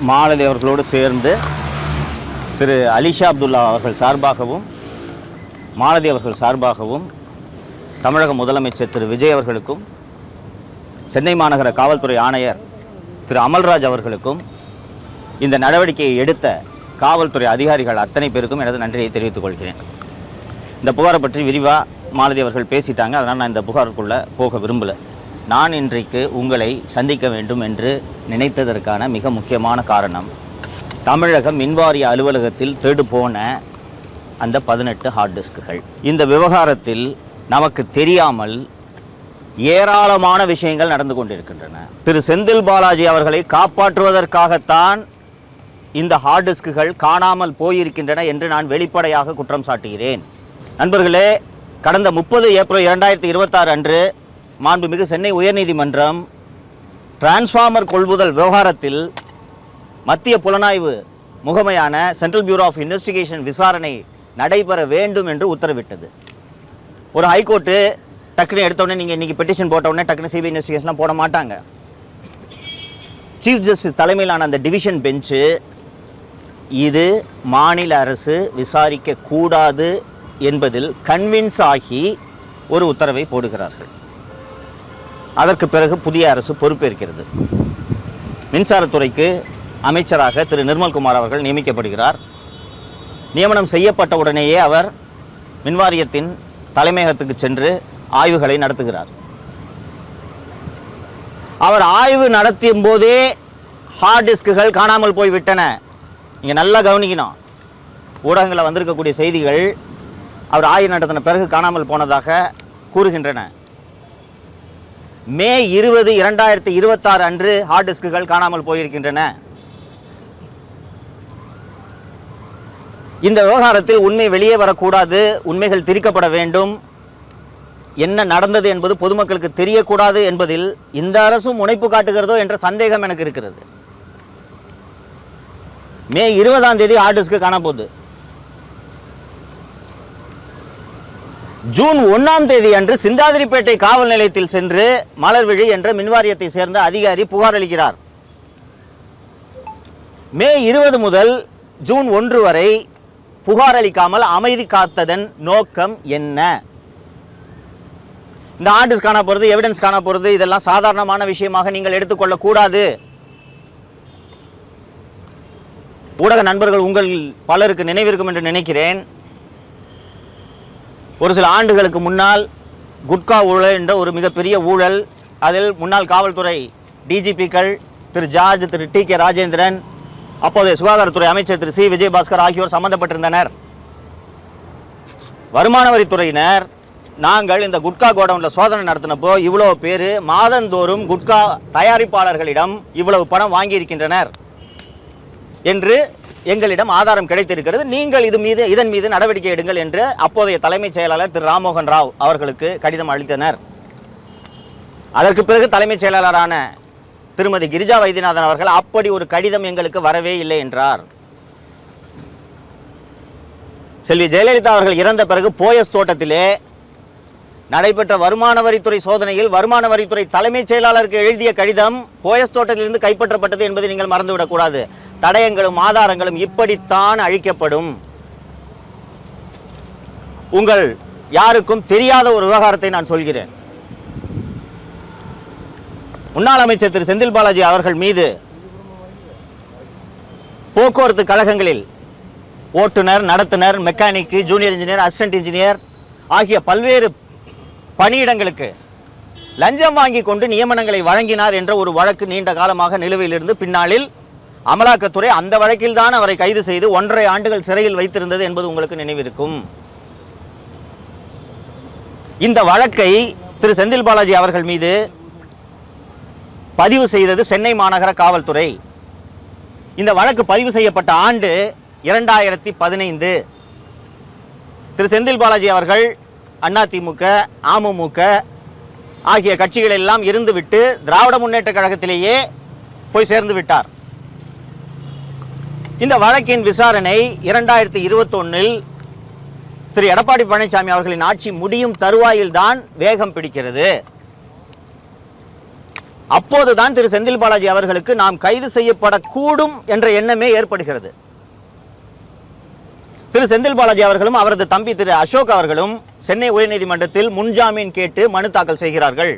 மாலதி அவர்களோடு சேர்ந்து திரு அலிஷா அப்துல்லா அவர்கள் சார்பாகவும் மாலதி அவர்கள் சார்பாகவும் தமிழக முதலமைச்சர் திரு விஜய் அவர்களுக்கும் சென்னை மாநகர காவல்துறை ஆணையர் திரு அமல்ராஜ் அவர்களுக்கும் இந்த நடவடிக்கையை எடுத்த காவல்துறை அதிகாரிகள் அத்தனை பேருக்கும் எனது நன்றியை தெரிவித்துக் கொள்கிறேன். இந்த புகாரை பற்றி விரிவாக மாலதி அவர்கள் பேசிட்டாங்க. அதனால் நான் இந்த புகாருக்குள்ளே போக விரும்பலை. நான் இன்றைக்கு உங்களை சந்திக்க வேண்டும் என்று நினைத்ததற்கான மிக முக்கியமான காரணம், தமிழக மின்வாரிய அலுவலகத்தில் தேடு போன அந்த 18 ஹார்ட் டிஸ்க்குகள். இந்த விவகாரத்தில் நமக்கு தெரியாமல் ஏராளமான விஷயங்கள் நடந்து கொண்டிருக்கின்றன. திரு செந்தில் பாலாஜி அவர்களை காப்பாற்றுவதற்காகத்தான் இந்த ஹார்ட் டிஸ்க்குகள் காணாமல் போயிருக்கின்றன என்று நான் வெளிப்படையாக குற்றம் சாட்டுகிறேன். நண்பர்களே, கடந்த 30 ஏப்ரல் 2026 அன்று மாண்புமிகு சென்னை உயர்நீதிமன்றம் டிரான்ஸ்ஃபார்மர் கொள்முதல் விவகாரத்தில் மத்திய புலனாய்வு முகமையான சென்ட்ரல் பியூரோ ஆஃப் இன்வெஸ்டிகேஷன் விசாரணை நடைபெற வேண்டும் என்று உத்தரவிட்டது. ஒரு ஹைகோர்ட்டு டக்குன்னு எடுத்தோடனே நீங்கள் இன்றைக்கி பெட்டிஷன் போட்டவுடனே டக்குன்னு சிபிஐ இன்வெஸ்டிகேஷன்லாம் போட மாட்டாங்க. சீஃப் ஜஸ்டிஸ் தலைமையிலான அந்த டிவிஷன் பெஞ்சு இது மாநில அரசு விசாரிக்க கூடாது என்பதில் கன்வின்ஸ் ஆகி ஒரு உத்தரவை போடுகிறார்கள். அதற்கு பிறகு புதிய அரசு பொறுப்பேற்கிறது. மின்சாரத்துறைக்கு அமைச்சராக திரு நிர்மல்குமார் அவர்கள் நியமிக்கப்படுகிறார். நியமனம் செய்யப்பட்ட உடனேயே அவர் மின்வாரியத்தின் தலைமையகத்துக்கு சென்று ஆய்வுகளை நடத்துகிறார். அவர் ஆய்வு நடத்தியும் போதே ஹார்ட் டிஸ்க்குகள் காணாமல் போய்விட்டன. நீங்கள் நல்லா கவனிக்கணும். ஊடகங்களில் வந்திருக்கக்கூடிய செய்திகள் அவர் ஆய்வு நடத்தின பிறகு காணாமல் போனதாக கூறுகின்றன. மே 20, 2026 அன்று ஹார்ட் டிஸ்க்குகள் காணாமல் போயிருக்கின்றன. இந்த விவகாரத்தில் உண்மை வெளியே வரக்கூடாது, உண்மைகள் திரிக்கப்பட வேண்டும், என்ன நடந்தது என்பது பொதுமக்களுக்கு தெரியக்கூடாது என்பதில் இந்த அரசும் முனைப்பு காட்டுகிறதோ என்ற சந்தேகம் எனக்கு இருக்கிறது. மே 20ஆம் தேதி ஹார்ட் டிஸ்க்கு காணப்போகுது. ஜூன் 1ஆம் தேதி அன்று சிந்தாதிரிப்பேட்டை காவல் நிலையத்தில் சென்று மலர்விழி என்ற மின்வாரியத்தை சேர்ந்த அதிகாரி புகார் அளிக்கிறார். மே 20 முதல் ஜூன் 1 வரை புகார் அளிக்காமல் அமைதி காத்ததன் நோக்கம் என்ன? இந்த ஆர்டர்ஸ் காண போகிறது, எவிடன்ஸ் காண போகிறது, இதெல்லாம் சாதாரணமான விஷயமாக நீங்கள் எடுத்துக்கொள்ளக்கூடாது. ஊடக நண்பர்கள் உங்கள் பலருக்கு நினைவிருக்கும் என்று நினைக்கிறேன். ஒரு சில ஆண்டுகளுக்கு முன்னால் குட்கா ஊழல் என்ற ஒரு மிகப்பெரிய ஊழல், அதில் முன்னாள் காவல்துறை டிஜிபிக்கள் திரு ஜார்ஜ், திரு டி கே ராஜேந்திரன், அப்போதைய சுகாதாரத்துறை அமைச்சர் திரு சி விஜயபாஸ்கர் ஆகியோர் சம்பந்தப்பட்டிருந்தனர். வருமான வரித்துறையினர் நாங்கள் இந்த குட்கா கோடவுனில் சோதனை நடத்தினப்போ இவ்வளோ பேர் மாதந்தோறும் குட்கா தயாரிப்பாளர்களிடம் இவ்வளவு பணம் வாங்கியிருக்கின்றனர் என்று எங்களிடம் ஆதாரம் கிடைத்திருக்கிறது, நீங்கள் இதன் மீது நடவடிக்கை எடுங்கள் என்று அப்போதைய தலைமைச் செயலாளர் திரு ராம்மோகன் ராவ் அவர்களுக்கு கடிதம் அளித்தனர். அதற்கு பிறகு தலைமைச் செயலாளரான திருமதி கிரிஜா வைத்தியநாதன் அவர்கள் அப்படி ஒரு கடிதம் எங்களுக்கு வரவே இல்லை என்றார். செல்வி ஜெயலலிதா அவர்கள் இறந்த பிறகு போயஸ் தோட்டத்திலே நடைபெற்ற வருமான வரித்துறை சோதனையில் வருமான வரித்துறை தலைமைச் செயலாளருக்கு எழுதிய கடிதம் போயஸ் தோட்டத்திலிருந்து கைப்பற்றப்பட்டது என்பதை நீங்கள் மறந்துவிடக்கூடாது. தடயங்களும் ஆதாரங்களும் இப்படித்தான் அழிக்கப்படும். உங்கள் யாருக்கும் தெரியாத ஒரு விவகாரத்தை நான் சொல்கிறேன். முன்னாள் அமைச்சர் திரு செந்தில் பாலாஜி அவர்கள் மீது போக்குவரத்து கழகங்களில் ஓட்டுநர், நடத்துனர், mechanic, junior engineer, assistant engineer ஆகிய பல்வேறு பணியிடங்களுக்கு லஞ்சம் வாங்கி கொண்டு நியமனங்களை வழங்கினார் என்ற ஒரு வழக்கு நீண்ட காலமாக நிலுவையில் இருந்து பின்னாளில் அமலாக்கத்துறை அந்த வழக்கில் தான் அவரை கைது செய்து 1.5 ஆண்டுகள் சிறையில் வைத்திருந்தது என்பது உங்களுக்கு நினைவிருக்கும். இந்த வழக்கை திரு செந்தில் பாலாஜி அவர்கள் மீது பதிவு செய்தது சென்னை மாநகர காவல்துறை. இந்த வழக்கு பதிவு செய்யப்பட்ட ஆண்டு 2015. திரு செந்தில் பாலாஜி அவர்கள் அதிமுக, அமமுக ஆகிய கட்சிகள் எல்லாம் இருந்துவிட்டு திராவிட முன்னேற்ற கழகத்திலேயே போய் சேர்ந்து விட்டார். இந்த வழக்கின் விசாரணை 2021 திரு எடப்பாடி பழனிசாமி அவர்களின் ஆட்சி முடியும் தருவாயில் தான் வேகம் பிடிக்கிறது. அப்போதுதான் திரு செந்தில் பாலாஜி அவர்களுக்கு நாம் கைது செய்யப்படக்கூடும் என்ற எண்ணமே ஏற்படுகிறது. திரு செந்தில் பாலாஜி அவர்களும் அவரது தம்பி திரு அசோக் அவர்களும் சென்னை உயர்நீதிமன்றத்தில் முன்ஜாமீன் கேட்டு மனு தாக்கல் செய்கிறார்கள்.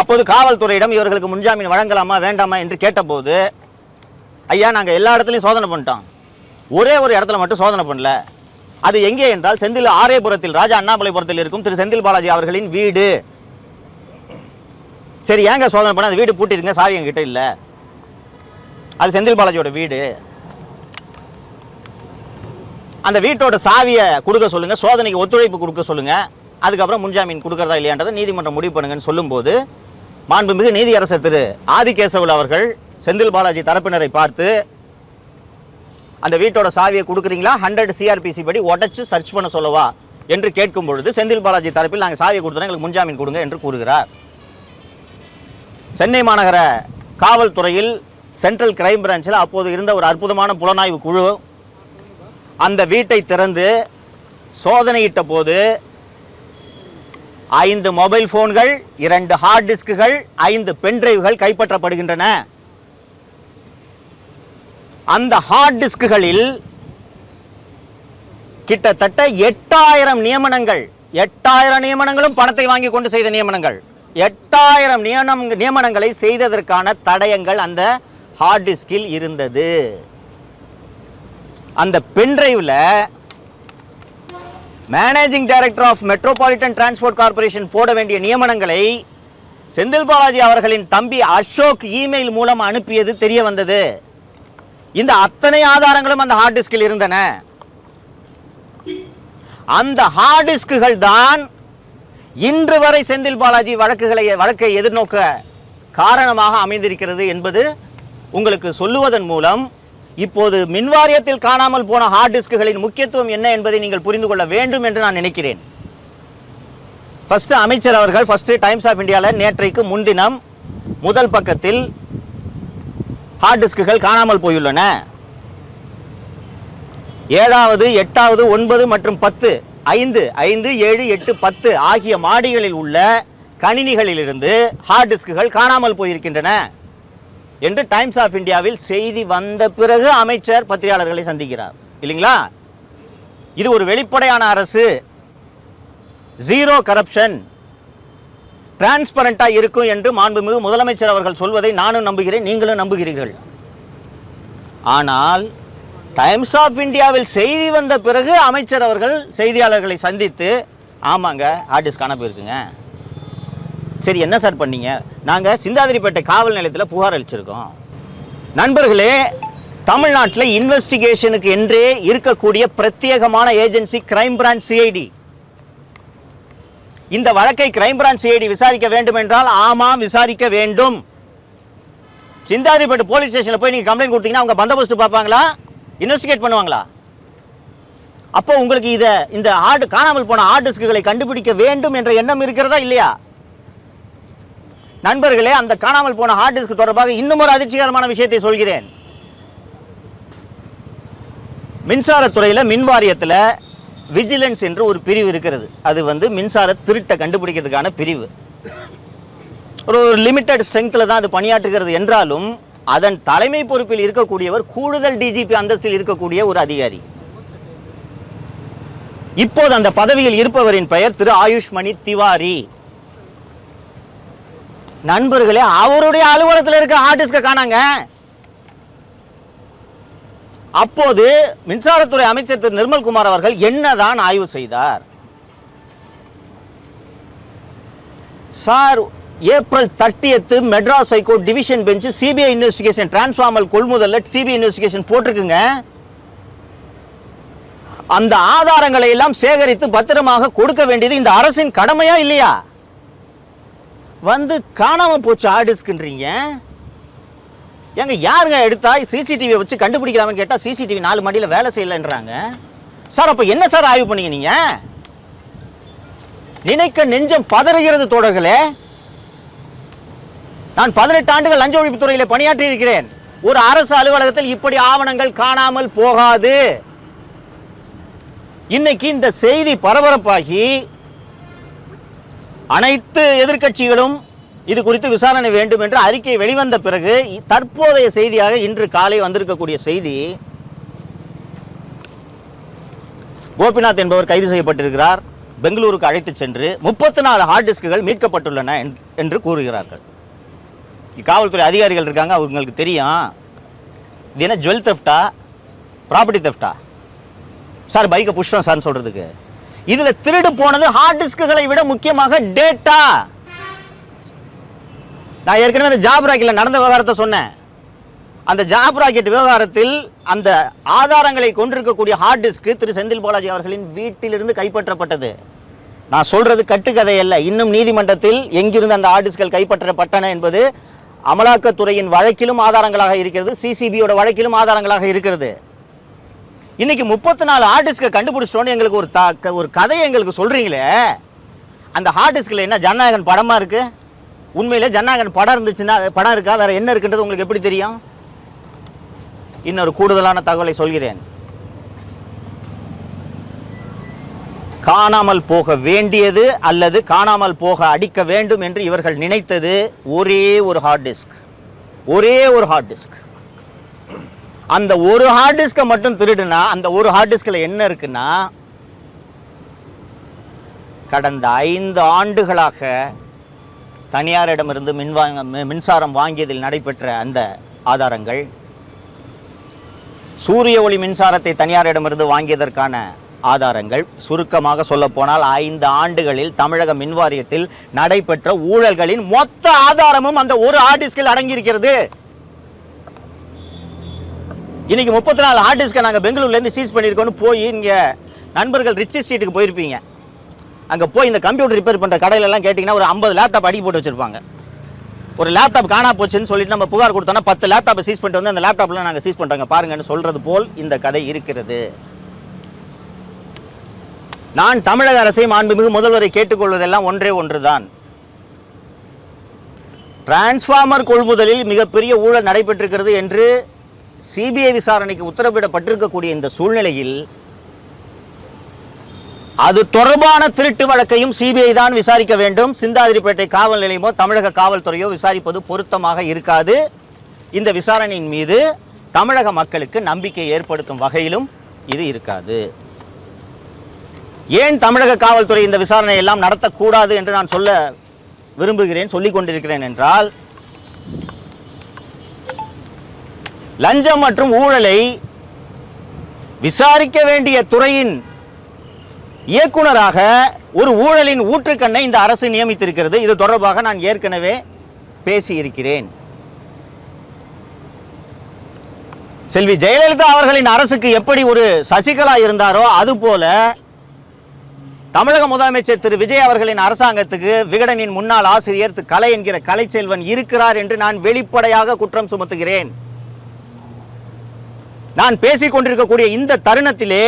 அப்போது காவல்துறையிடம் இவர்களுக்கு முன்ஜாமீன் வழங்கலாமா வேண்டாமா என்று கேட்டபோது, ஐயா நாங்கள் எல்லா இடத்துலையும் சோதனை பண்ணிட்டோம், ஒரே ஒரு இடத்துல மட்டும் சோதனை பண்ணல. அது எங்கே என்றால் செந்தில் ஆரேபுரத்தில், ராஜா அண்ணாமலைபுரத்தில் இருக்கும் திரு செந்தில் பாலாஜி அவர்களின் வீடு. சரி ஏங்க சோதனை பண்ண, அந்த வீடு பூட்டிருங்க, சாவி என்கிட்ட இல்லை, அது செந்தில் பாலாஜியோட வீடு, அந்த வீட்டோட சாவியை கொடுக்க சொல்லுங்க, சோதனைக்கு ஒத்துழைப்பு கொடுக்க சொல்லுங்க, அதுக்கப்புறம் முன்ஜாமீன் கொடுக்கறதா இல்லையான்றதை நீதிமன்றம் முடிவு பண்ணுங்கன்னு சொல்லும்போது, மாண்புமிகு நீதியரசர் திரு ஆதிகேசவல் அவர்கள் செந்தில் பாலாஜி தரப்பினரை பார்த்து, அந்த வீட்டோட சாவியை கொடுக்குறீங்களா, 100 CRPC படி உடைச்சு சர்ச் பண்ண சொல்லவா என்று கேட்கும் பொழுது, செந்தில் பாலாஜி தரப்பில் நாங்கள் சாவியை கொடுத்துறோம், எங்களுக்கு முன்ஜாமீன் கொடுங்க என்று கூறுகிறார். சென்னை மாநகர காவல்துறையில் சென்ட்ரல் கிரைம் பிரான்ச்சில் அப்போது இருந்த ஒரு அற்புதமான புலனாய்வு குழு அந்த வீட்டை திறந்து சோதனையிட்ட போது 5 மொபைல் போன்கள், 2 ஹார்ட் டிஸ்குகள், 5 பென்டிரைவ்கள் கைப்பற்றப்படுகின்றன. அந்த ஹார்ட் டிஸ்குகளில் கிட்டத்தட்ட 8000 நியமனங்கள், 8000 நியமனங்களும் பணத்தை வாங்கி கொண்டு செய்த நியமனங்கள், 8000 நியமனங்களை செய்ததற்கான தடயங்கள் அந்த ஹார்ட் டிஸ்கில் இருந்தது. அந்த பென்டிரைவ்ல managing director of metropolitan transport corporation போட வேண்டிய நியமனங்களை செந்தில் பாலாஜி அவர்களின் தம்பி அசோக் இமெயில் மூலம் அனுப்பியது தெரிய வந்தது. இந்த அத்தனை ஆதாரங்களும் அந்த ஹார்ட் டிஸ்கில் இருந்தன. அந்த ஹார்ட் டிஸ்குகள் தான் இன்று வரை செந்தில் பாலாஜி வழக்கை எதிர்நோக்க காரணமாக அமைந்திருக்கிறது என்பது உங்களுக்கு சொல்லுவதன் மூலம் இப்போது மின்வாரியத்தில் காணாமல் போன ஹார்ட் டிஸ்குகளின் முக்கியத்துவம் என்ன என்பதை நீங்கள் புரிந்து கொள்ள வேண்டும் என்று நான் நினைக்கிறேன். ஃபர்ஸ்ட் அமைச்சர் அவர்கள் டைம்ஸ் ஆஃப் இந்தியாவில் நேற்றைக்கு முன்தினம் முதல் பக்கத்தில் ஹார்ட் டிஸ்குகள் காணாமல் போயுள்ளன, 7வது 8வது 9 மற்றும் 10 5 7 8 10 ஆகிய மாடிகளில் உள்ள கணினிகளிலிருந்து ஹார்ட் டிஸ்குகள் காணாமல் போயிருக்கின்றன என்று டைம்ஸ் ஆஃப் இந்தியாவில் செய்தி வந்த பிறகு அமைச்சர் பத்திரிகையாளர்களை சந்திக்கிறார் இல்லைங்களா? இது ஒரு வெளிப்படையான அரசு, ஜீரோ கரப்ஷன், டிரான்ஸ்பரண்டா இருக்கும் என்று மாண்புமிகு முதலமைச்சர் அவர்கள் சொல்வதை நானும் நம்புகிறேன், நீங்களும் நம்புகிறீர்கள். ஆனால் டைம்ஸ் ஆஃப் இந்தியாவில் செய்தி வந்த பிறகு அமைச்சர் அவர்கள் செய்தியாளர்களை சந்தித்து, ஆமாங்க ஹார்ட் டிஸ்க் காண போயிருக்குங்க, சரி என்ன சார் பண்ணீங்க, நாங்கள் சிந்தாதிரிப்பேட்டை காவல் நிலையத்தில் புகார் அளிச்சிருக்கோம். நண்பர்களே, தமிழ்நாட்டில் இன்வெஸ்டிகேஷனுக்கு என்றே இருக்கக்கூடிய பிரத்யேகமான ஏஜென்சி கிரைம் பிரான்ச் சிஐடி. இந்த வழக்கை கிரைம் பிரான்ச் சிஐடி விசாரிக்க வேண்டும் என்றால் ஆமாம் விசாரிக்க வேண்டும். சிந்தாதிரிப்பேட்டை போலீஸ் ஸ்டேஷனில் போய் நீங்கள் கம்ப்ளைண்ட் கொடுத்தீங்கன்னா அவங்க பந்தோபஸ்து பார்ப்பாங்களா, இன்வெஸ்டிகேட் பண்ணுவாங்களா? அப்போ உங்களுக்கு இந்த காணாமல் போன ஹார்ட் டிஸ்குகளை கண்டுபிடிக்க வேண்டும் என்ற எண்ணம் இருக்கிறதா இல்லையா? நண்பர்களே, அந்த காணாமல் போன ஹார்ட் டிஸ்க் தொடர்பாக இன்னும் ஒரு அதிர்ச்சிகரமான விஷயத்தை சொல்கிறேன். மின்சாரத்துறையில் மின்வாரியத்தில் விஜிலன்ஸ் என்று ஒரு பிரிவு இருக்கிறது. அது மின்சார திருட்டை கண்டுபிடிக்கிறதுக்கான பிரிவு. ஒரு லிமிட்டட் ஸ்ட்ரெங்த்தில் தான் அது பணியாற்றுகிறது என்றாலும் அதன் தலைமை பொறுப்பில் இருக்கக்கூடியவர் கூடுதல் டிஜிபி அந்தஸ்தில் இருக்கக்கூடிய ஒரு அதிகாரி. இப்போது அந்த பதவியில் இருப்பவரின் பெயர் திரு ஆயுஷ்மணி திவாரி. நண்பர்களே, அவருடைய அலுவலகத்தில் இருக்க ஹார்ட் டிஸ்கை காணாங்க. அப்போது மின்சாரத்துறை அமைச்சர் திரு நிர்மல்குமார் அவர்கள் என்னதான் ஆய்வு செய்தார்? Sir, April 30 Madras high court division bench CBI investigation transformer கொள்முதல் சிபிஐ இன்வெஸ்டிகேஷன் போட்டிருக்குங்க. அந்த ஆதாரங்களை எல்லாம் சேகரித்து பத்திரமாக கொடுக்க வேண்டியது இந்த அரசின் கடமையா இல்லையா? காணாம போச்சு ஹார்ட் டிஸ்க்ன்றீங்க. எங்க யாருங்க எடுத்தா சிசிடிவி வச்சு கண்டுபிடிக்கலாம்னு கேட்டா சிசிடிவி 4 மணியில் வேலை செய்யலன்றாங்க. சார், அப்ப என்ன சார் ஆய்வு பண்ணீங்க நீங்க? நினைக்க நெஞ்சம் பதறுகிறது தோழர்களே. நான் 18 ஆண்டுகள் லஞ்ச ஒழிப்பு துறையில் பணியாற்றி இருக்கிறேன். ஒரு அரசு அலுவலகத்தில் இப்படி ஆவணங்கள் காணாமல் போகாது. இன்னைக்கு இந்த செய்தி பரபரப்பாகி அனைத்து எதிர்க்கட்சிகளும் இது குறித்து விசாரணை வேண்டும் என்று அறிக்கை வெளிவந்த பிறகு தற்போதைய செய்தியாக இன்று காலை வந்திருக்கக்கூடிய செய்தி, கோபிநாத் என்பவர் கைது செய்யப்பட்டிருக்கிறார், பெங்களூருக்கு அழைத்துச் சென்று 34 ஹார்ட் டிஸ்குகள் மீட்கப்பட்டுள்ளன என்று கூறுகிறார்கள். காவல்துறை அதிகாரிகள் இருக்காங்க, அவங்களுக்கு தெரியும் இது என்ன ஜுவல் தெஃப்டா ப்ராப்பர்ட்டி தெஃப்டா சார், பைக்கை புஷ்டம் சார்னு சொல்றதுக்கு. இதுல திருடு போனது ஹார்ட் டிஸ்குகளை விட முக்கியமாக டேட்டா. நான் ஏற்கனவே அந்த ஜாப் ராக்கெட்டில் நடந்த விவகாரத்தை சொன்னேன். அந்த ஜாப் ராக்கெட் விவகாரத்தில் அந்த ஆதாரங்களை கொண்டிருக்கக்கூடிய ஹார்ட் டிஸ்க் திரு செந்தில் பாலாஜி அவர்களின் வீட்டிலிருந்து கைப்பற்றப்பட்டது. நான் சொல்றது கட்டுக்கதை அல்ல. இன்னும் நீதிமன்றத்தில் எங்கிருந்து அந்த ஹார்ட் டிஸ்கள் கைப்பற்றப்பட்டன என்பது அமலாக்கத்துறையின் வழக்கிலும் ஆதாரங்களாக இருக்கிறது, சிசிபியோட வழக்கிலும் ஆதாரங்களாக இருக்கிறது. இன்னைக்கு 34 ஹார்ட் டிஸ்கை கண்டுபிடிச்சோன்னு எங்களுக்கு ஒரு கதையை எங்களுக்கு சொல்றீங்களே, அந்த ஹார்ட் டிஸ்கில் என்ன ஜனநாயகன் படமா இருக்கு? உண்மையிலே ஜனநாயகன் படம் இருந்துச்சுன்னா படம் இருக்கா? வேற என்ன இருக்குன்றது உங்களுக்கு எப்படி தெரியும்? இன்னொரு கூடுதலான தகவலை சொல்கிறேன். காணாமல் போக வேண்டியது அல்லது காணாமல் போக அடிக்க வேண்டும் என்று இவர்கள் நினைத்தது ஒரே ஒரு ஹார்ட் டிஸ்க், ஒரே ஒரு ஹார்ட் டிஸ்க். அந்த ஒரு ஹார்ட் டிஸ்கை மட்டும் திருடுனா அந்த ஒரு ஹார்ட் டிஸ்கில் என்ன இருக்குன்னா, கடந்த 5 ஆண்டுகளாக தனியாரிடமிருந்து மின்சாரம் வாங்கியதில் நடைபெற்ற அந்த ஆதாரங்கள், சூரிய ஒளி மின்சாரத்தை தனியாரிடமிருந்து வாங்கியதற்கான ஆதாரங்கள், சுருக்கமாக சொல்ல போனால் 5 ஆண்டுகளில் தமிழக மின்வாரியத்தில் நடைபெற்ற ஊழல்களின் மொத்த ஆதாரமும் அந்த ஒரு ஹார்ட் டிஸ்கில் அடங்கியிருக்கிறது. இன்னைக்கு 34 ஹார்ட் டிஸ்கை நாங்கள் பெங்களூர்லேருந்து சீஸ் பண்ணியிருக்கோன்னு போய் இங்கே நண்பர்கள் ரிச்சி ஸ்ட்ரீட்டுக்கு போயிருப்பீங்க. அங்கே போய் இந்த கம்ப்யூட்டர் ரிப்பேர் பண்ணுற கடையிலெல்லாம் கேட்டிங்கன்னா ஒரு 50 லேப்டாப் அடி போட்டு வச்சுருப்பாங்க. ஒரு லேப்டாப் காணா போச்சுன்னு சொல்லிட்டு நம்ம புகார் கொடுத்தோன்னா 10 லேப்டாப்பை சீஸ் பண்ணிட்டு வந்து அந்த லேப்டாப்லாம் நாங்கள் சீஸ் பண்ணுறாங்க பாருங்கன்னு சொல்கிறது போல் இந்த கதை இருக்கிறது. நான் தமிழக அரசை மாண்புமிகு முதல்வரை கேட்டுக்கொள்வதெல்லாம் ஒன்றே ஒன்றுதான். டிரான்ஸ்ஃபார்மர் கொள்முதலில் மிகப்பெரிய ஊழல் நடைபெற்றிருக்கிறது என்று சிபிஐ விசாரணைக்கு உத்தரவிடப்பட்டிருக்கக்கூடிய இந்த சூழ்நிலையில் அது தொடர்பான திருட்டு வழக்கையும் சிபிஐ தான் விசாரிக்க வேண்டும். சிந்தாதிரிப்பேட்டை காவல் நிலையமோ தமிழக காவல்துறையோ விசாரிப்பது பொருத்தமாக இருக்காது. இந்த விசாரணையின் மீது தமிழக மக்களுக்கு நம்பிக்கை ஏற்படுத்தும் வகையிலும் இது இருக்காது. ஏன் தமிழக காவல்துறை இந்த விசாரணை எல்லாம் நடத்தக்கூடாது என்று நான் சொல்ல விரும்புகிறேன், சொல்லிக் கொண்டிருக்கிறேன் என்றால், லஞ்சம் மற்றும் ஊழலை விசாரிக்க வேண்டிய துறையின் இயக்குனராக ஒரு ஊழலின் ஊற்றுக்கண்ணை இந்த அரசு நியமித்திருக்கிறது. இது தொடர்பாக நான் ஏற்கனவே பேசியிருக்கிறேன். செல்வி ஜெயலலிதா அவர்களின் அரசுக்கு எப்படி ஒரு சசிகலா இருந்தாரோ அதுபோல தமிழக முதலமைச்சர் திரு விஜய் அவர்களின் அரசாங்கத்துக்கு விகடனின் முன்னாள் ஆசிரியர் கலை என்கிற கலைச்செல்வன் இருக்கிறார் என்று நான் வெளிப்படையாக குற்றம் சுமத்துகிறேன். நான் பேசிக் கொண்டிருக்கக்கூடிய இந்த தருணத்திலே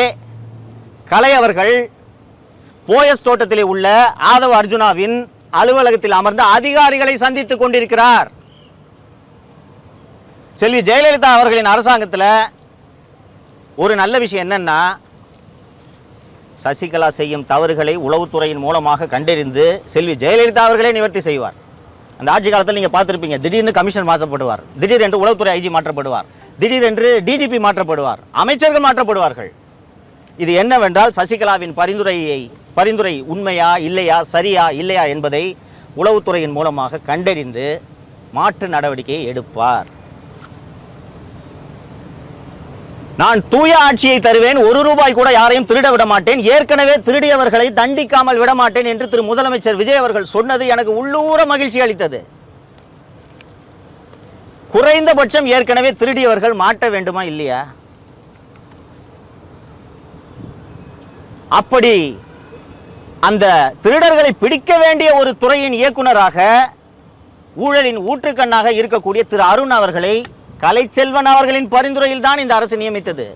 கலை அவர்கள் போயஸ் தோட்டத்திலே உள்ள ஆதவ அர்ஜுனாவின் அலுவலகத்தில் அமர்ந்த அதிகாரிகளை சந்தித்துக் கொண்டிருக்கிறார். செல்வி ஜெயலலிதா அவர்களின் அரசாங்கத்தில் ஒரு நல்ல விஷயம் என்னன்னா, சசிகலா செய்யும் தவறுகளை உளவுத்துறையின் மூலமாக கண்டறிந்து செல்வி ஜெயலலிதா அவர்களே நிவர்த்தி செய்வார். அந்த ஆட்சி காலத்தில் நீங்கள் பார்த்துருப்பீங்க, திடீர்னு கமிஷன் மாற்றப்படுவார், திடீரென்று உளவுத்துறை ஐஜி மாற்றப்படுவார், திடீரென்று டிஜிபி மாற்றப்படுவார், அமைச்சர்கள் மாற்றப்படுவார்கள். இது என்னவென்றால் சசிகலாவின் பரிந்துரை உண்மையா இல்லையா, சரியா இல்லையா என்பதை உளவுத்துறையின் மூலமாக கண்டறிந்து மாற்று நடவடிக்கையை எடுப்பார். நான் தூய ஆட்சியை தருவேன், 1 ரூபாய் கூட யாரையும் திருட விட மாட்டேன், ஏற்கனவே திருடியவர்களை தண்டிக்காமல் விட மாட்டேன் என்று திரு முதலமைச்சர் விஜய் அவர்கள் சொன்னது எனக்கு உள்ளூர மகிழ்ச்சி அளித்தது. குறைந்தபட்சம் ஏற்கனவே திருடியவர்கள் மாட்ட வேண்டுமா இல்லையா? அப்படி அந்த திருடர்களை பிடிக்க வேண்டிய ஒரு துறையின் இயக்குனராக ஊழலின் ஊற்றுக்கண்ணாக இருக்கக்கூடிய திரு அருண் அவர்களை கலைச்செல்வன் அவர்களின் பரிந்துரையில் தான் இந்த அரசு நியமித்தது.